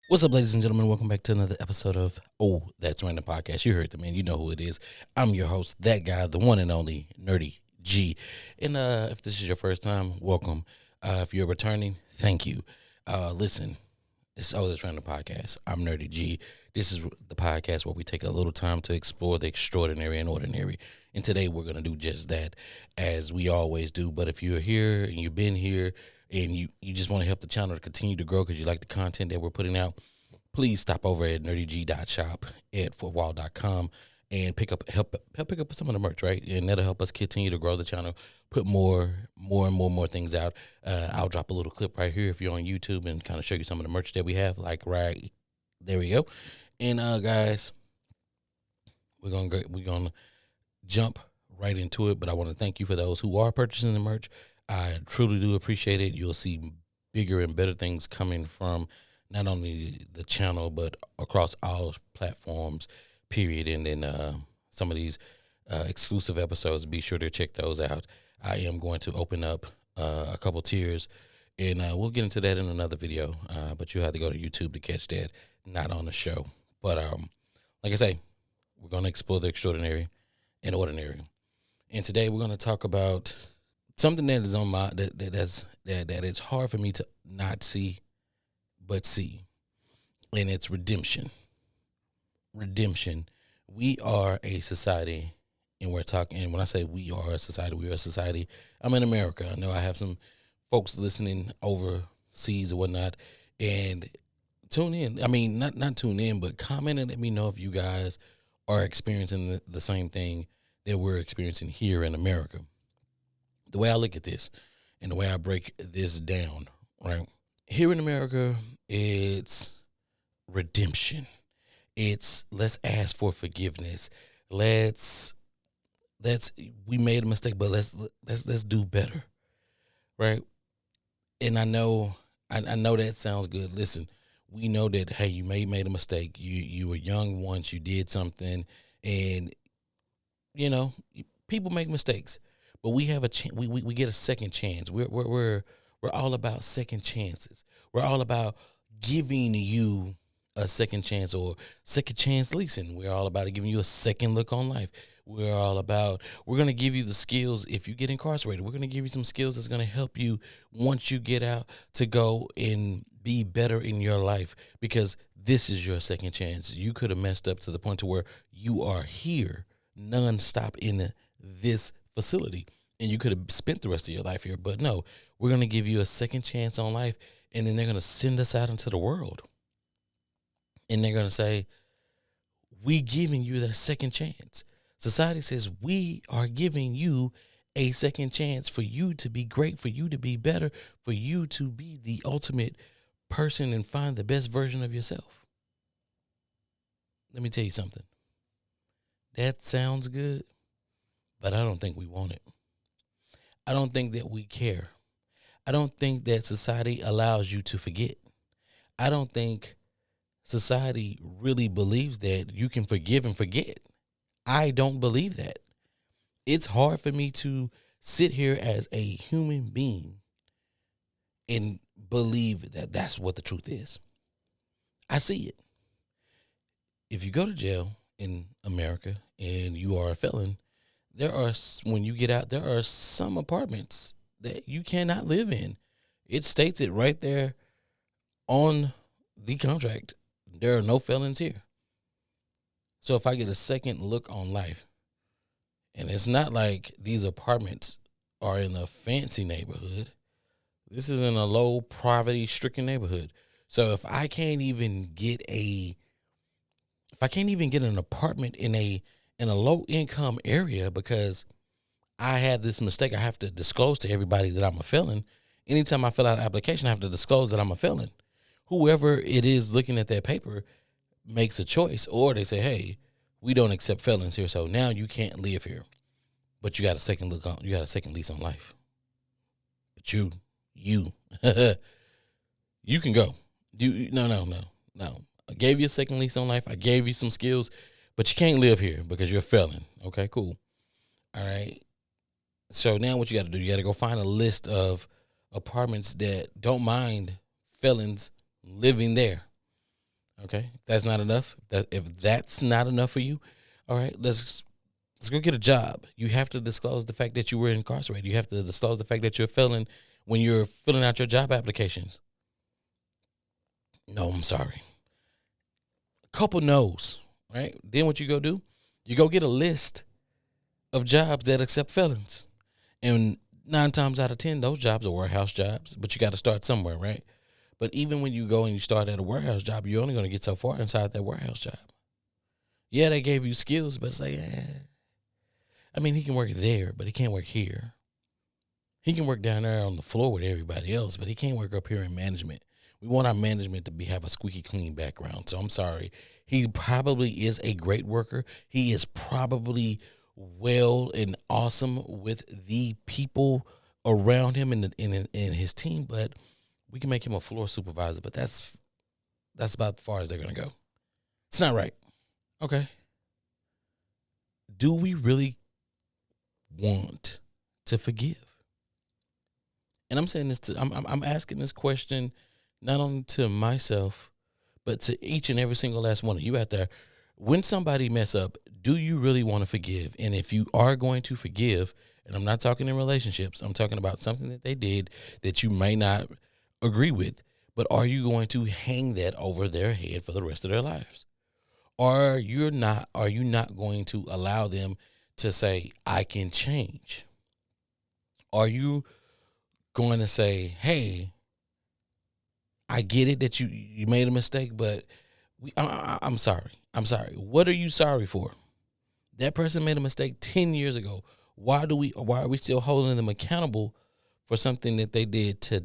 What's up, ladies and gentlemen? Welcome back to another episode of That's Random Podcast. You heard the man. You know who it is. I'm your host, that guy, the one and only Nerdy G. And if this is your first time, welcome. If you're returning, thank you. Listen, it's That's Random Podcast. I'm Nerdy G. This is the podcast where we take a little time to explore the extraordinary and ordinary. And today we're going to do just that, as we always do. But if you're here and you've been here, and you just want to help the channel to continue to grow because you like the content that we're putting out, please stop over at nerdygshop at fortwall.com and help pick up some of the merch, right? And that'll help us continue to grow the channel, put more things out. I'll drop a little clip right here if you're on YouTube and kind of show you some of the merch that we have, like right there we go. And guys, we're gonna jump right into it, but I want to thank you for those who are purchasing the merch. I truly do appreciate it. You'll see bigger and better things coming from not only the channel, but across all platforms, period. And then some of these exclusive episodes, be sure to check those out. I am going to open up a couple tiers, and we'll get into that in another video. But you have to go to YouTube to catch that, not on the show. But like I say, we're going to explore the extraordinary and ordinary. And today we're going to talk about something that is on my that it's hard for me to not see, but see, and it's redemption. Redemption. We are a society, and we're talking. And when I say we are a society, we are a society. I'm in America. I know I have some folks listening overseas or whatnot, and tune in. I mean, not tune in, but comment and let me know if you guys are experiencing the same thing that we're experiencing here in America. The way I look at this and the way I break this down, right? Here in America, it's redemption. It's let's ask for forgiveness. Let's we made a mistake, but let's do better, right? And I know that sounds good. Listen, we know that hey, you made a mistake. You were young once, you did something, and you know people make mistakes, but we have we get a second chance. We're all about second chances. We're all about giving you a second chance or second chance leasing. We're all about giving you a second look on life. We're going to give you the skills if you get incarcerated. We're going to give you some skills that's going to help you once you get out to go and be better in your life, because this is your second chance. You could have messed up to the point to where you are here nonstop in this facility, and you could have spent the rest of your life here. But no, we're going to give you a second chance on life, and then they're going to send us out into the world, and they're going to say, we giving you that second chance. Society says we are giving you a second chance for you to be great, for you to be better, for you to be the ultimate person and find the best version of yourself. Let me tell you something. That sounds good, but I don't think we want it. I don't think that we care. I don't think that society allows you to forget. I don't think society really believes that you can forgive and forget. I don't believe that. It's hard for me to sit here as a human being and believe that that's what the truth is. I see it. If you go to jail in America and you are a felon, when you get out, there are some apartments that you cannot live in. It states it right there on the contract. There are no felons here. So if I get a second look on life, and it's not like these apartments are in a fancy neighborhood. This is in a low poverty stricken neighborhood. So if I can't even get an apartment in a low income area because I had this mistake, I have to disclose to everybody that I'm a felon. Anytime I fill out an application, I have to disclose that I'm a felon. Whoever it is looking at that paper makes a choice, or they say, hey, we don't accept felons here, so now you can't live here. But you got a second lease on life. But you you can go. No. I gave you a second lease on life. I gave you some skills, but you can't live here because you're a felon. Okay, cool. All right. So now what you got to do, you got to go find a list of apartments that don't mind felons living there. Okay, if that's not enough. If that's not enough for you, all right, let's go get a job. You have to disclose the fact that you were incarcerated. You have to disclose the fact that you're a felon when you're filling out your job applications. No, I'm sorry. A couple no's, right? Then what you go do? You go get a list of jobs that accept felons. And 9 times out of 10, those jobs are warehouse jobs, but you got to start somewhere, right? But even when you go and you start at a warehouse job, you're only going to get so far inside that warehouse job. Yeah, they gave you skills, but it's like, I mean, he can work there, but he can't work here. He can work down there on the floor with everybody else, but he can't work up here in management. We want our management to have a squeaky clean background. So I'm sorry. He probably is a great worker. He is probably well and awesome with the people around him and in his team, but we can make him a floor supervisor. But that's about as far as they're gonna go. It's not right. Okay. Do we really want to forgive? And I'm saying this I'm asking this question not only to myself, but to each and every single last one of you out there. When somebody mess up, do you really want to forgive? And if you are going to forgive, and I'm not talking in relationships, I'm talking about something that they did that you may not agree with, but are you going to hang that over their head for the rest of their lives? Or are you not going to allow them to say, I can change? Are you going to say, hey, I get it that you made a mistake, but I'm sorry. I'm sorry. What are you sorry for? That person made a mistake 10 years ago. Why are we still holding them accountable for something that they did to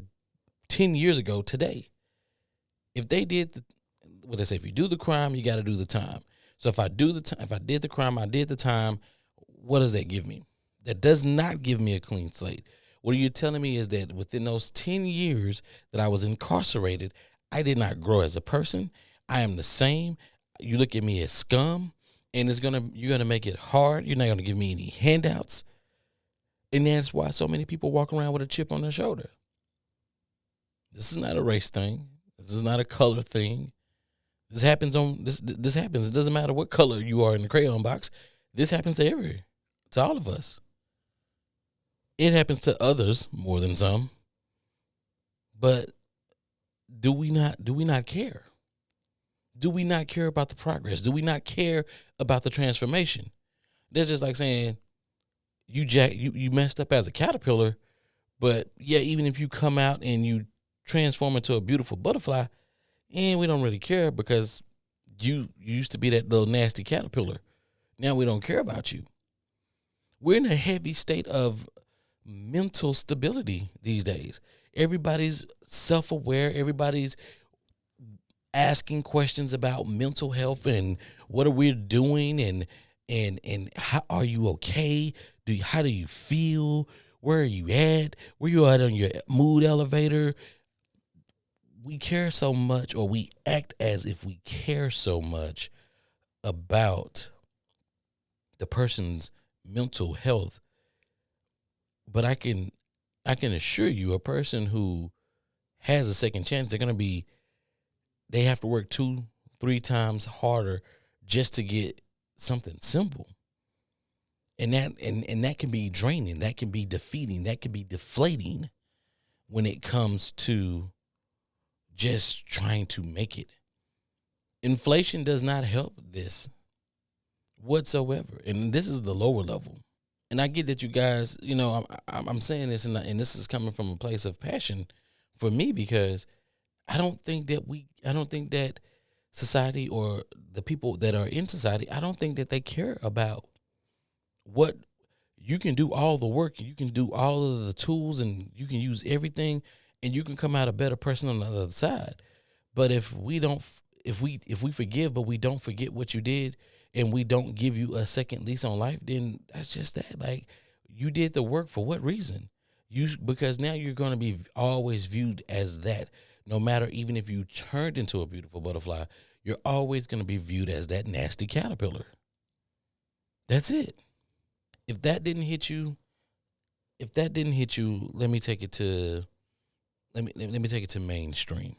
10 years ago today? If they did what they say, if you do the crime, you got to do the time. So if I did the crime, I did the time, what does that give me? That does not give me a clean slate. What you're telling me is that within those 10 years that I was incarcerated, I did not grow as a person. I am the same. You look at me as scum, and you're gonna make it hard. You're not gonna give me any handouts. And that's why so many people walk around with a chip on their shoulder. This is not a race thing. This is not a color thing. This happens. It doesn't matter what color you are in the crayon box. This happens to all of us. It happens to others more than some. But do we not care? Do we not care about the progress? Do we not care about the transformation? That's just like saying you messed up as a caterpillar, but yeah, even if you come out and you transform into a beautiful butterfly, and we don't really care because you used to be that little nasty caterpillar. Now we don't care about you. We're in a heavy state of mental stability these days. Everybody's self-aware. Everybody's asking questions about mental health and what are we doing and how are you okay? How do you feel? Where are you at? Where you at on your mood elevator? We care so much, or we act as if we care so much about the person's mental health. But I can assure you, a person who has a second chance, they have to work 2-3 times harder just to get something simple. And that can be draining, that can be defeating, that can be deflating when it comes to just trying to make it. Inflation does not help this whatsoever. And this is the lower level. And I get that you guys, I'm saying this and this is coming from a place of passion for me, because I don't think that society, or the people that are in society, I don't think that they care about what you can do. All the work, you can do all of the tools, and you can use everything, and you can come out a better person on the other side. But if we forgive, but we don't forget what you did, and we don't give you a second lease on life, then that's just that. Like, you did the work for what reason? Because now you're going to be always viewed as that. No matter, even if you turned into a beautiful butterfly, you're always going to be viewed as that nasty caterpillar. That's it. If that didn't hit you, let me take it to mainstream.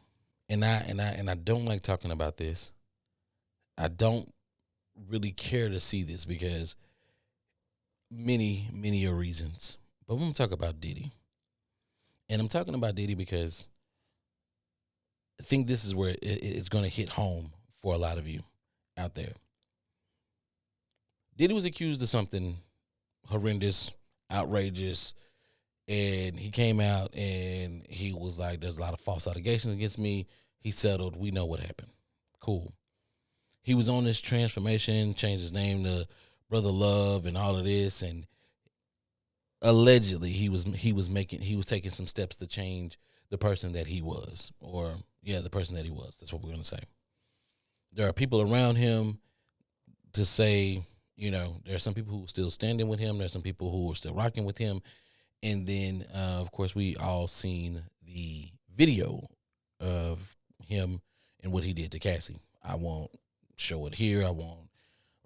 And I don't like talking about this. I don't really care to see this because many are reasons. But we're gonna talk about Diddy. And I'm talking about Diddy because I think this is where it's gonna hit home for a lot of you out there. Diddy was accused of something horrendous, outrageous, and he came out and he was like, "There's a lot of false allegations against me." He settled. We know what happened. Cool. He was on this transformation, changed his name to Brother Love, and all of this, and allegedly he was taking some steps to change the person that he was, or yeah, the person that he was. That's what we're gonna say. There are people around him to say, there are some people who are still standing with him. There's some people who are still rocking with him. And then, of course, we all seen the video of him and what he did to Cassie. I won't show it here. I won't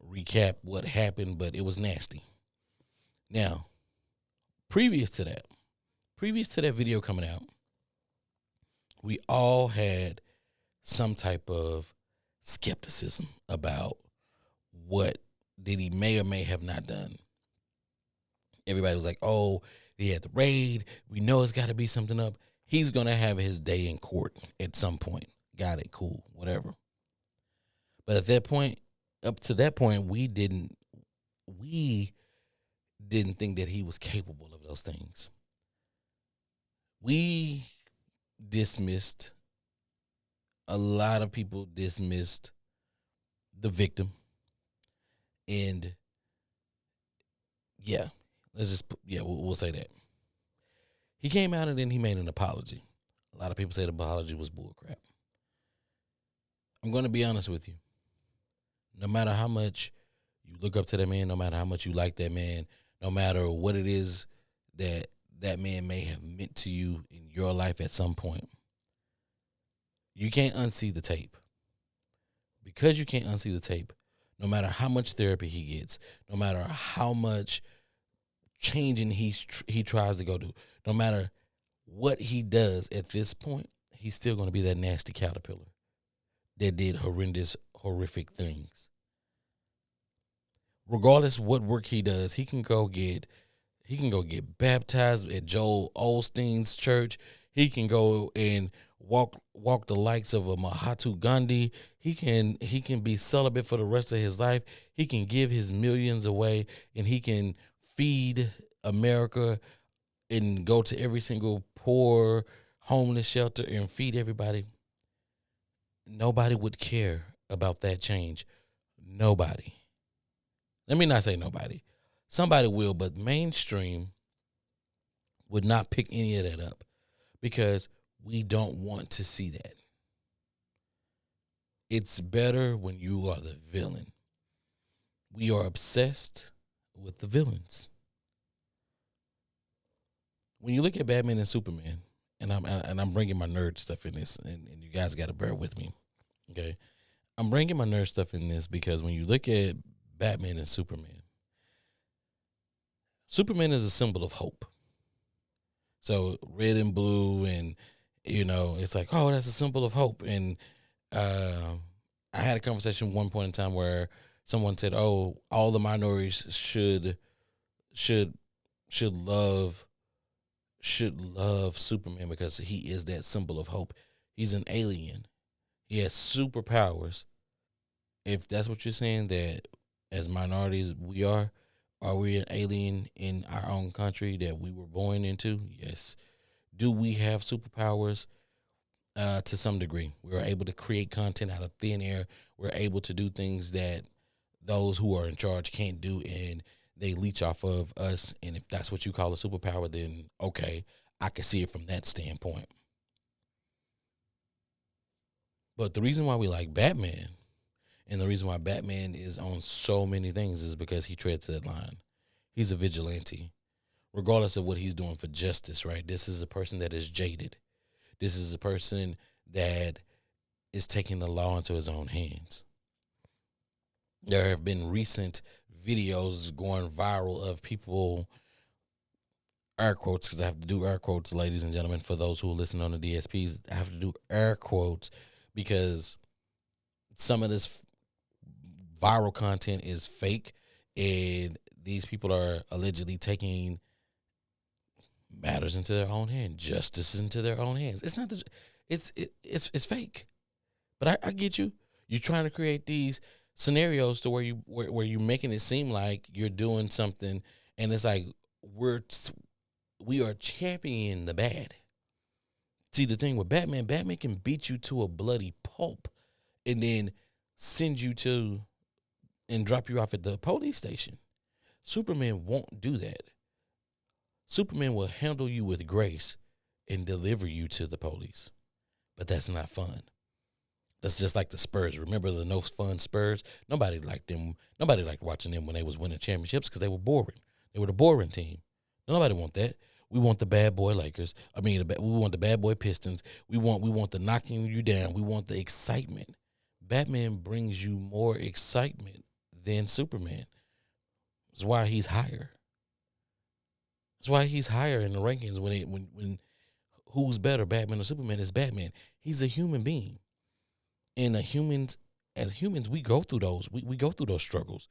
recap what happened, but it was nasty. Now, previous to that video coming out, we all had some type of skepticism about what Diddy may or may have not done. Everybody was like, "Oh, he had the raid. We know it's got to be something up. He's going to have his day in court at some point." Got it. Cool. Whatever. But at that point, up to that point, we didn't think that he was capable of those things. We dismissed, a lot of people dismissed the victim. And yeah, we'll say that. He came out and then he made an apology. A lot of people say the apology was bullcrap. I'm going to be honest with you. No matter how much you look up to that man, no matter how much you like that man, no matter what it is that that man may have meant to you in your life at some point, you can't unsee the tape. Because you can't unsee the tape, no matter how much therapy he gets, no matter how much changing he tries to go do, no matter what he does at this point, he's still going to be that nasty caterpillar that did horrendous, horrific things. Regardless what work he does, he can go get baptized at Joel Osteen's church. He can go and walk the likes of a Mahatma Gandhi. He can be celibate for the rest of his life. He can give his millions away, and he can feed America and go to every single poor homeless shelter and feed everybody. Nobody would care about that change. Nobody. Let me not say nobody. Somebody will, but mainstream would not pick any of that up because we don't want to see that. It's better when you are the villain. We are obsessed with the villains. When you look at Batman and Superman, and I'm bringing my nerd stuff in this, and you guys got to bear with me, okay? I'm bringing my nerd stuff in this because when you look at Batman and Superman, Superman is a symbol of hope. So red and blue, and it's like, oh, that's a symbol of hope. And uh, I had a conversation one point in time where someone said, "Oh, all the minorities should should love Superman because he is that symbol of hope. He's an alien. He has superpowers. If that's what you're saying, that as minorities are we an alien in our own country that we were born into? Yes. Do we have superpowers? To some degree, we're able to create content out of thin air. We're able to do things that those who are in charge can't do, and they leech off of us. And if that's what you call a superpower, then okay, I can see it from that standpoint. But the reason why we like Batman, and the reason why Batman is on so many things, is because he treads that line. He's a vigilante, regardless of what he's doing for justice, right? This is a person that is jaded. This is a person that is taking the law into his own hands. There have been recent videos going viral of people air quotes because I have to do air quotes, ladies and gentlemen, for those who listen on the DSPs. I have to do air quotes because some of this viral content is fake, and these people are allegedly taking matters into their own hand, justice into their own hands. It's not the, it's fake. But I get you. You're trying to create these scenarios to where you're making it seem like you're doing something, and it's like we're we are championing the bad. See, the thing with Batman can beat you to a bloody pulp and then send you to and drop you off at the police station. Superman won't do that. Superman will handle you with grace and deliver you to the police. But that's not fun. That's just like the Spurs. Remember the no fun Spurs? Nobody liked them. Nobody liked watching them when they was winning championships because they were boring. They were the boring team. Nobody want that. We want the bad boy Lakers. I mean, we want the bad boy Pistons. We want the knocking you down. We want the excitement. Batman brings you more excitement than Superman. That's why he's higher. That's why he's higher in the rankings when who's better, Batman or Superman? Is Batman. He's a human being. And as humans, we go through those. We go through those struggles.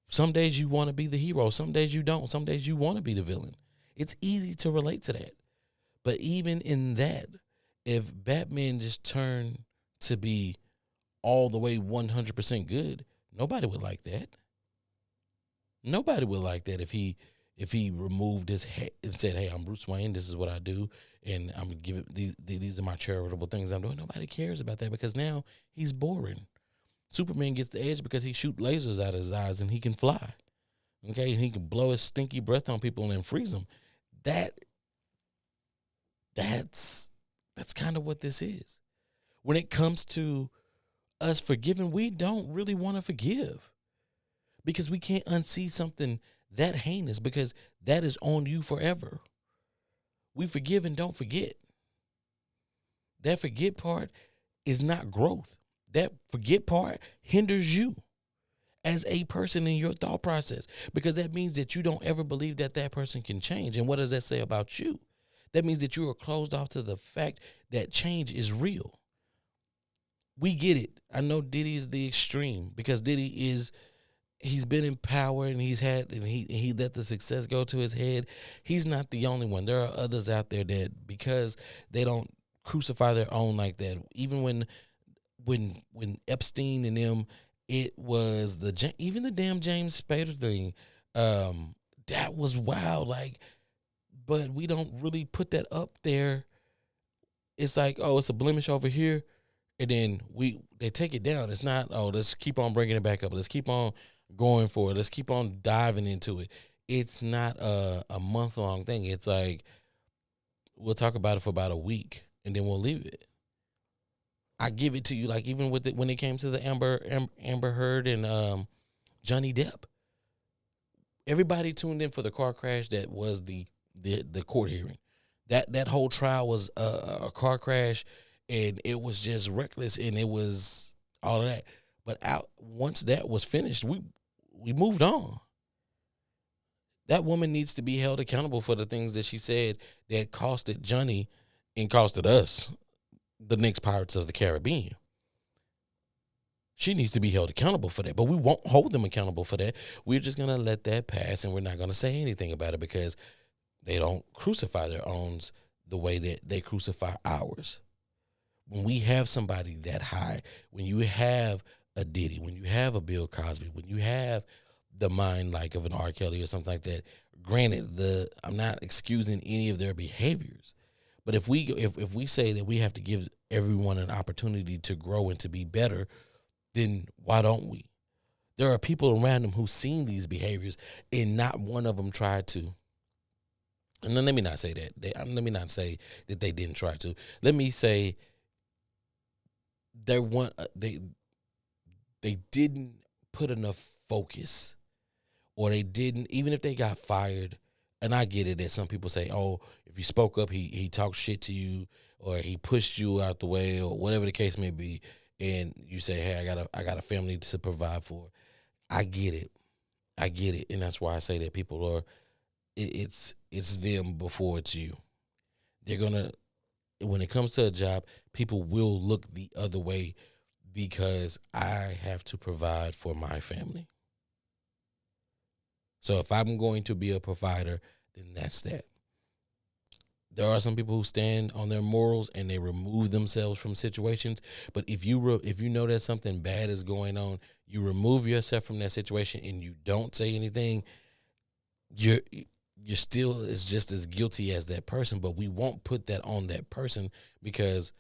Some days you want to be the hero. Some days you don't. Some days you want to be the villain. It's easy to relate to that. But even in that, if Batman just turned to be all the way 100% good, nobody would like that. Nobody would like that if he removed his head and said, "Hey, I'm Bruce Wayne. This is what I do, and I'm giving these are my charitable things I'm doing." Nobody cares about that because now he's boring. Superman gets the edge because he shoots lasers out of his eyes and he can fly. Okay, and he can blow his stinky breath on people and freeze them. That that's kind of what this is. When it comes to us forgiving, we don't really want to forgive because we can't unsee something that heinous because that is on you forever. We forgive and don't forget. That forget part is not growth. That forget part hinders you as a person in your thought process because that means that you don't ever believe that that person can change. And what does that say about you? That means that you are closed off to the fact that change is real. We get it. I know Diddy is the extreme because he's been in power and he let the success go to his head. He's not the only one. There are others out there that because they don't crucify their own like that. Even when Epstein and them, it was even the damn James Spader thing. That was wild. Like, but we don't really put that up there. It's like, oh, it's a blemish over here, and then they take it down. It's not, oh, let's keep on bringing it back up. Let's keep on going for it. Let's keep on diving into it. It's not a month long thing. It's like we'll talk about it for about a week and then we'll leave it. I give it to you, like even with it when it came to the Amber Heard and Johnny Depp. Everybody tuned in for the car crash that was the court hearing. That whole trial was a car crash, and it was just reckless, and it was all of that. But once that was finished, we moved on. That woman needs to be held accountable for the things that she said that costed Johnny and costed us, the next Pirates of the Caribbean. She needs to be held accountable for that, but we won't hold them accountable for that. We're just going to let that pass, and we're not going to say anything about it because they don't crucify their own the way that they crucify ours. When we have somebody that high, when you have a Diddy, when you have a Bill Cosby, when you have the mind like of an R. Kelly or something like that, granted, I'm not excusing any of their behaviors, but if we say that we have to give everyone an opportunity to grow and to be better, then why don't we? There are people around them who've seen these behaviors, and not one of them tried to. And then let me not say that. Let me not say that they didn't try to. Let me say they didn't put enough focus, or they didn't, even if they got fired. And I get it that some people say, oh, if you spoke up, he talked shit to you, or he pushed you out the way, or whatever the case may be, and you say, hey, I got a family to provide for. I get it, and that's why I say that people are it's them before it's you. They're gonna when it comes to a job, people will look the other way because I have to provide for my family. So if I'm going to be a provider, then that's that. There are some people who stand on their morals and they remove themselves from situations. But if you know that something bad is going on, you remove yourself from that situation and you don't say anything. You're you're still is just as guilty as that person. But we won't put that on that person because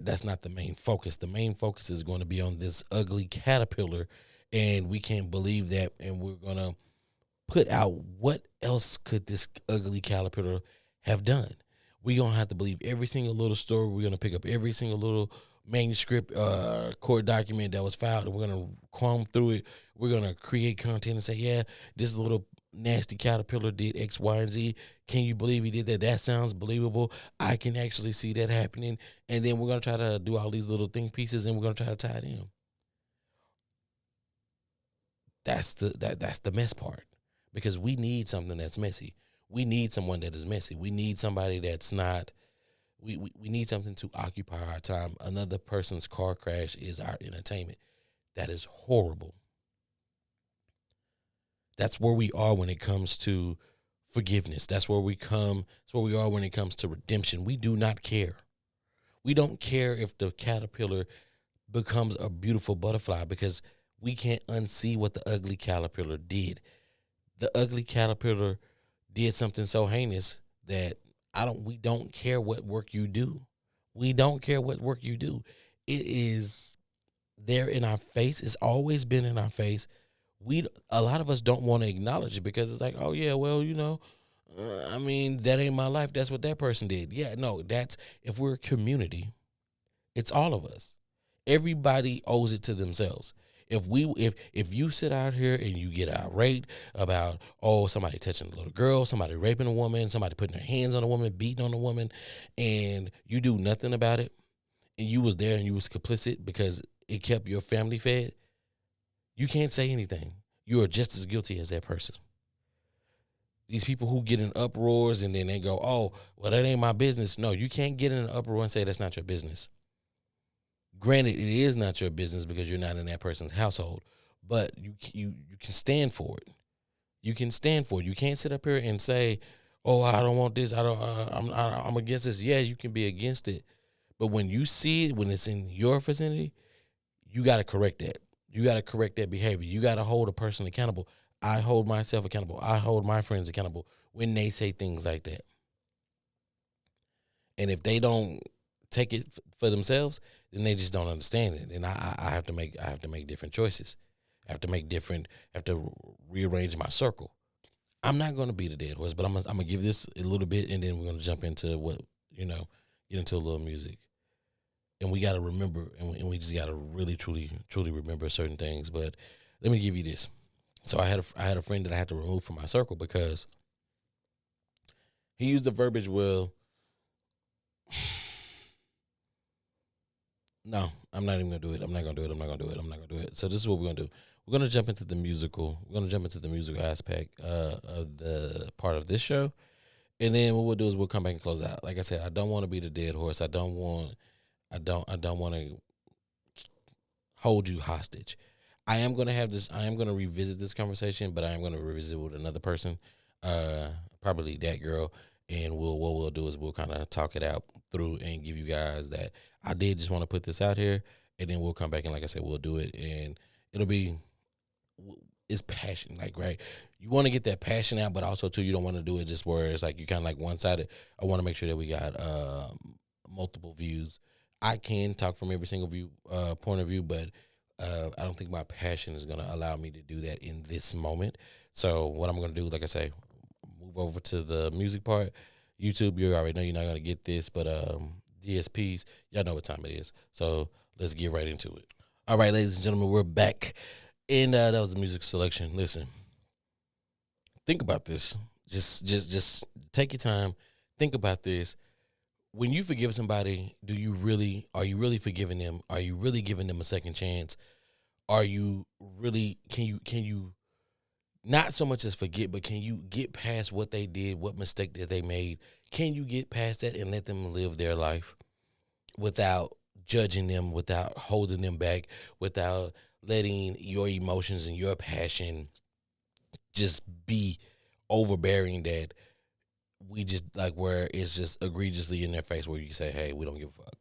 that's not the main focus. The main focus is going to be on this ugly caterpillar, and we can't believe that, and we're gonna put out what else could this ugly caterpillar have done. We're gonna have to believe every single little story. We're gonna pick up every single little manuscript, court document that was filed, and we're gonna comb through it. We're gonna create content and say, yeah, this little nasty caterpillar did X, Y, and Z. Can you believe he did that? That sounds believable. I can actually see that happening. And then we're gonna try to do all these little thing pieces, and we're gonna try to tie it in. That's the mess part, because we need something that's messy. We need someone that is messy. We need somebody that's not. We need something to occupy our time. Another person's car crash is our entertainment. That is horrible. That's where we are when it comes to forgiveness. That's where we come. That's where we are when it comes to redemption. We do not care. We don't care if the caterpillar becomes a beautiful butterfly because we can't unsee what the ugly caterpillar did. The ugly caterpillar did something so heinous that we don't care what work you do. We don't care what work you do. It is there in our face. It's always been in our face. A lot of us don't want to acknowledge it because it's like, oh yeah, well, I mean, that ain't my life. That's what that person did. Yeah, no, that's if we're a community, it's all of us. Everybody owes it to themselves. If you sit out here and you get irate about, oh, somebody touching a little girl, somebody raping a woman, somebody putting their hands on a woman, beating on a woman, and you do nothing about it, and you was there and you was complicit because it kept your family fed, you can't say anything. You are just as guilty as that person. These people who get in uproars and then they go, oh, well, that ain't my business. No, you can't get in an uproar and say that's not your business. Granted, it is not your business because you're not in that person's household, but you can stand for it. You can stand for it. You can't sit up here and say, "Oh, I don't want this. I don't. I'm against this." Yeah, you can be against it, but when you see it, when it's in your vicinity, you got to correct that. You got to correct that behavior. You got to hold a person accountable. I hold myself accountable. I hold my friends accountable when they say things like that. And if they don't take it for themselves, then they just don't understand it. And I have to make different choices. I have to make different. I have to rearrange my circle. I'm not going to be the dead horse, but I'm gonna give this a little bit, and then we're gonna jump into get into a little music. And we got to remember, and we just got to really, truly remember certain things. But let me give you this. So I had a friend that I had to remove from my circle because he used the verbiage, well, no, I'm not even gonna do it. I'm not gonna do it. I'm not gonna do it. I'm not gonna do it. So this is what we're gonna do. We're gonna jump into the musical. We're gonna jump into the musical aspect of the part of this show, and then what we'll do is we'll come back and close out. Like I said, I don't want to be the dead horse. I don't want to hold you hostage. I am gonna have this. I am gonna revisit this conversation, but I am gonna revisit with another person, probably that girl, and what we'll do is we'll kind of talk it out through and give you guys that I did just want to put this out here, and then we'll come back and like I said, we'll do it, and it'll be it's passion, like right. You want to get that passion out, but also too, you don't want to do it just where it's like you kind of like one sided. I want to make sure that we got multiple views. I can talk from every single view point of view, but I don't think my passion is gonna allow me to do that in this moment. So what I'm gonna do, like I say, move over to the music part. YouTube, you already know you're not gonna get this, but DSPs, y'all know what time it is. So let's get right into it. All right, ladies and gentlemen, we're back. And that was the music selection. Listen, think about this. Just take your time. Think about this. When you forgive somebody, are you really forgiving them? Are you really giving them a second chance? Are you really, can you not so much as forget, but can you get past what they did, what mistake that they made? Can you get past that and let them live their life without judging them, without holding them back, without letting your emotions and your passion just be overbearing, that we just like where it's just egregiously in their face where you say, hey, we don't give a fuck?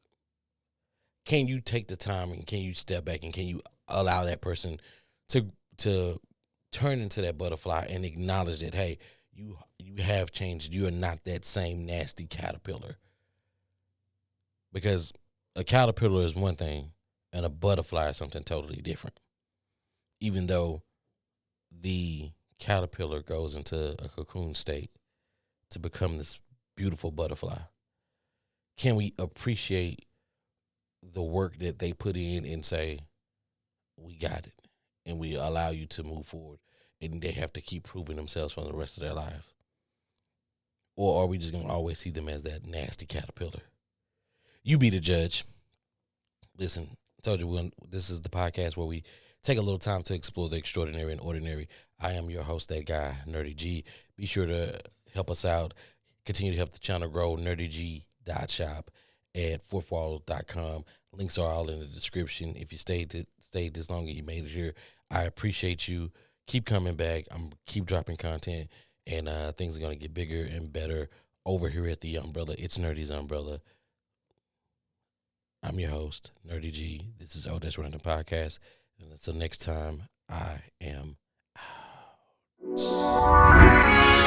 Can you take the time and can you step back and can you allow that person to to turn into that butterfly and acknowledge that, hey, you have changed. You are not that same nasty caterpillar. Because a caterpillar is one thing and a butterfly is something totally different. Even though the caterpillar goes into a cocoon state to become this beautiful butterfly, can we appreciate the work that they put in and say, we got it, and we allow you to move forward, and they have to keep proving themselves for the rest of their lives? Or are we just going to always see them as that nasty caterpillar? You be the judge. Listen, I told you this is the podcast where we take a little time to explore the extraordinary and ordinary. I am your host, that guy, Nerdy G. Be sure to help us out. Continue to help the channel grow. NerdyG.shop at fourthwall.com. Links are all in the description. If you stayed this long and you made it here, I appreciate you. Keep coming back. I'm keep dropping content, and things are going to get bigger and better over here at the Umbrella. It's Nerdy's Umbrella. I'm your host, Nerdy G. This is That's Random Podcast. And until next time, I am out.